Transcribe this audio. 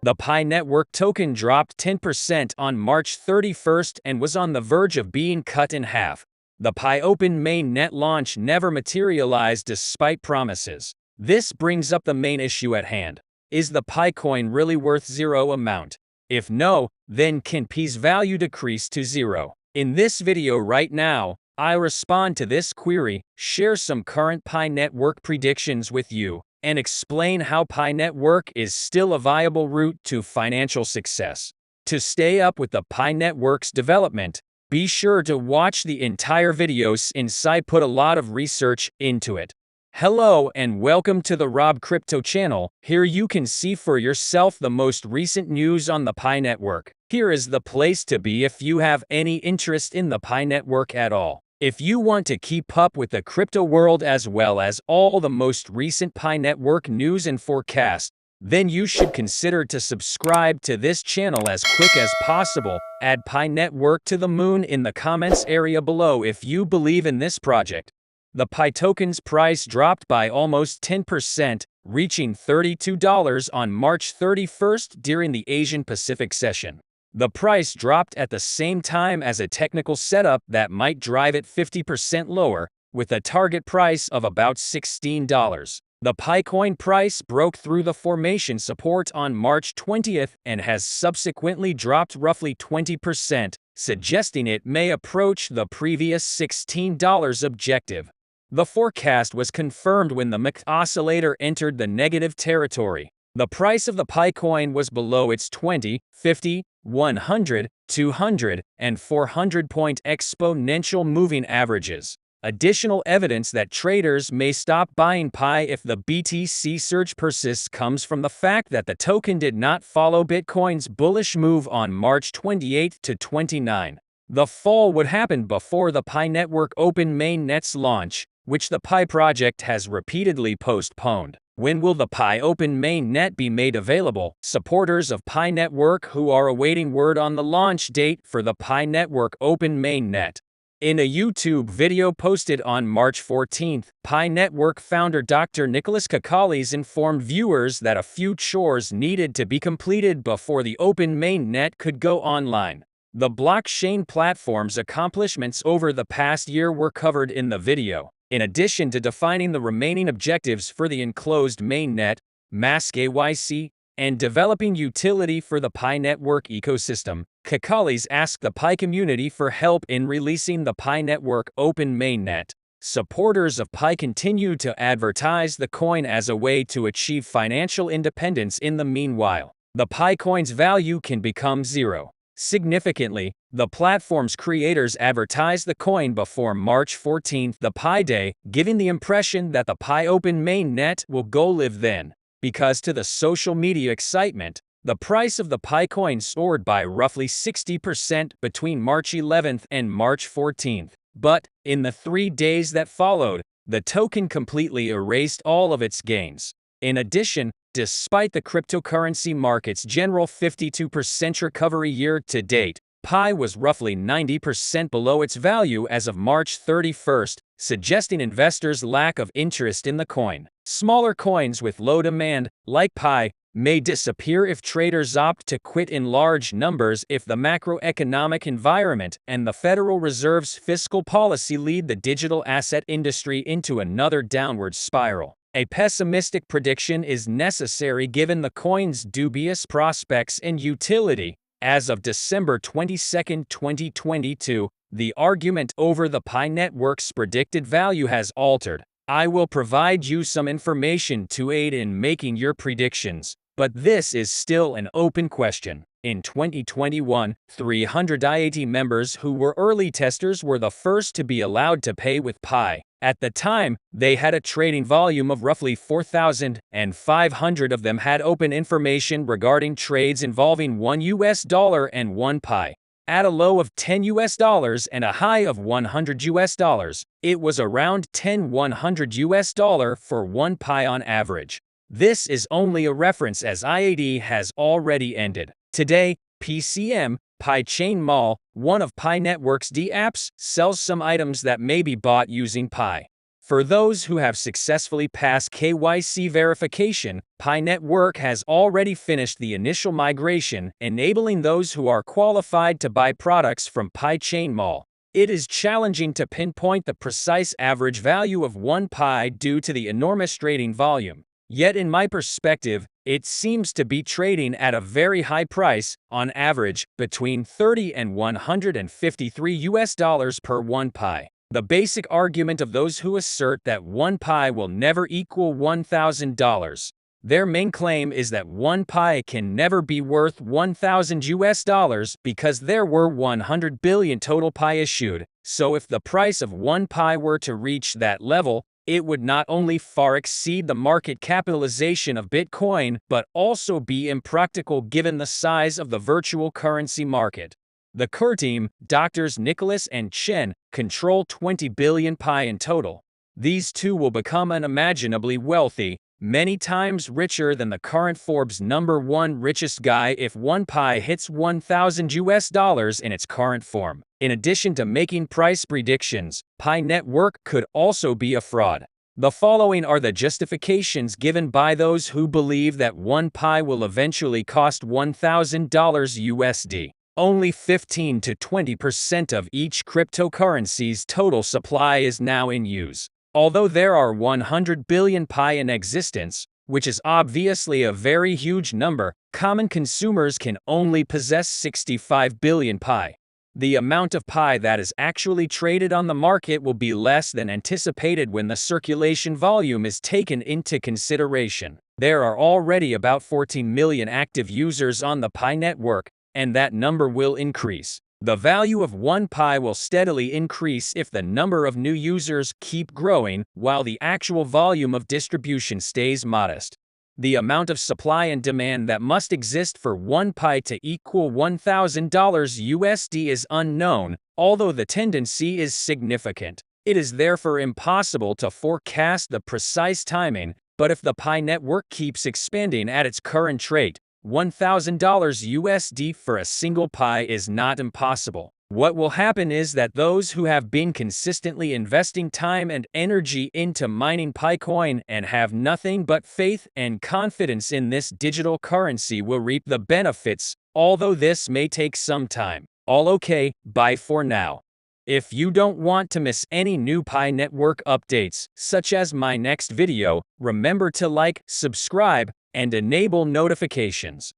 The Pi Network token dropped 10% on March 31st and was on the verge of being cut in half. The Pi Open Mainnet launch never materialized despite promises. This brings up the main issue at hand. Is the Pi coin really worth zero amount? If no, then can Pi's value decrease to zero? In this video right now, I respond to this query, share some current Pi Network predictions with you, and explain how Pi Network is still a viable route to financial success. To stay up with the Pi Network's development, be sure to watch the entire video since I put a lot of research into it. Hello and welcome to the Rob Crypto channel. Here you can see for yourself the most recent news on the Pi Network. Here is the place to be if you have any interest in the Pi Network at all. If you want to keep up with the crypto world as well as all the most recent Pi Network news and forecast, then you should consider to subscribe to this channel as quick as possible. Add Pi Network to the moon in the comments area below if you believe in this project. The Pi token's price dropped by almost 10%, reaching $32 on March 31st during the Asian Pacific session. The price dropped at the same time as a technical setup that might drive it 50% lower, with a target price of about $16. The Pi coin price broke through the formation support on March 20th and has subsequently dropped roughly 20%, suggesting it may approach the previous $16 objective. The forecast was confirmed when the MACD oscillator entered the negative territory. The price of the Pi coin was below its 20, 50, 100, 200, and 400-point exponential moving averages. Additional evidence that traders may stop buying Pi if the BTC surge persists comes from the fact that the token did not follow Bitcoin's bullish move on March 28 to 29. The fall would happen before the Pi Network Open Mainnet's launch, which the Pi project has repeatedly postponed. When will the Pi Open Mainnet be made available? Supporters of Pi Network who are awaiting word on the launch date for the Pi Network Open Mainnet. In a YouTube video posted on March 14th, Pi Network founder Dr. Nicholas Kakali's informed viewers that a few chores needed to be completed before the Open Mainnet could go online. The blockchain platform's accomplishments over the past year were covered in the video. In addition to defining the remaining objectives for the enclosed mainnet, mass KYC, and developing utility for the Pi Network ecosystem, Kakali's asked the Pi community for help in releasing the Pi Network Open Mainnet. Supporters of Pi continue to advertise the coin as a way to achieve financial independence. In the meanwhile, the Pi coin's value can become zero. Significantly, the platform's creators advertised the coin before March 14th, the Pi Day, giving the impression that the Pi Open Mainnet will go live then. Because to the social media excitement, the price of the Pi coin soared by roughly 60% between March 11th and March 14th. But, in the 3 days that followed, the token completely erased all of its gains. In addition, despite the cryptocurrency market's general 52% recovery year to date, Pi was roughly 90% below its value as of March 31st, suggesting investors' lack of interest in the coin. Smaller coins with low demand, like Pi, may disappear if traders opt to quit in large numbers if the macroeconomic environment and the Federal Reserve's fiscal policy lead the digital asset industry into another downward spiral. A pessimistic prediction is necessary given the coin's dubious prospects and utility. As of December 22, 2022, the argument over the Pi Network's predicted value has altered. I will provide you some information to aid in making your predictions, but this is still an open question. In 2021, 380 members who were early testers were the first to be allowed to pay with Pi. At the time, they had a trading volume of roughly 4,000, and 500 of them had open information regarding trades involving $1 and 1 Pi. At a low of $10 and a high of $100, it was around $100 for 1 Pi on average. This is only a reference as IAD has already ended. Today, PCM, Pi Chain Mall, one of Pi Network's D apps, sells some items that may be bought using Pi. For those who have successfully passed KYC verification, Pi Network has already finished the initial migration, enabling those who are qualified to buy products from Pi Chain Mall. It is challenging to pinpoint the precise average value of one Pi due to the enormous trading volume. Yet in my perspective, it seems to be trading at a very high price, on average, between $30 and $153 per one Pi. The basic argument of those who assert that one Pi will never equal $1,000. Their main claim is that one Pi can never be worth $1,000 because there were 100 billion total Pi issued. So if the price of one Pi were to reach that level, it would not only far exceed the market capitalization of Bitcoin, but also be impractical given the size of the virtual currency market. The core team, Drs. Nicholas and Chen, control 20 billion Pi in total. These two will become unimaginably wealthy, many times richer than the current Forbes #1 richest guy if one Pi hits $1,000 in its current form. In addition to making price predictions, Pi Network could also be a fraud. The following are the justifications given by those who believe that one Pi will eventually cost $1,000 USD. Only 15 to 20% of each cryptocurrency's total supply is now in use. Although there are 100 billion Pi in existence, which is obviously a very huge number, common consumers can only possess 65 billion Pi. The amount of Pi that is actually traded on the market will be less than anticipated when the circulation volume is taken into consideration. There are already about 14 million active users on the Pi network, and that number will increase. The value of one Pi will steadily increase if the number of new users keep growing, while the actual volume of distribution stays modest. The amount of supply and demand that must exist for one Pi to equal $1,000 USD is unknown, although the tendency is significant. It is therefore impossible to forecast the precise timing, but if the Pi network keeps expanding at its current rate, $1,000 USD for a single Pi is not impossible. What will happen is that those who have been consistently investing time and energy into mining Picoin and have nothing but faith and confidence in this digital currency will reap the benefits, although this may take some time. All okay, bye for now. If you don't want to miss any new Pi network updates, such as my next video, remember to like, subscribe, and enable notifications.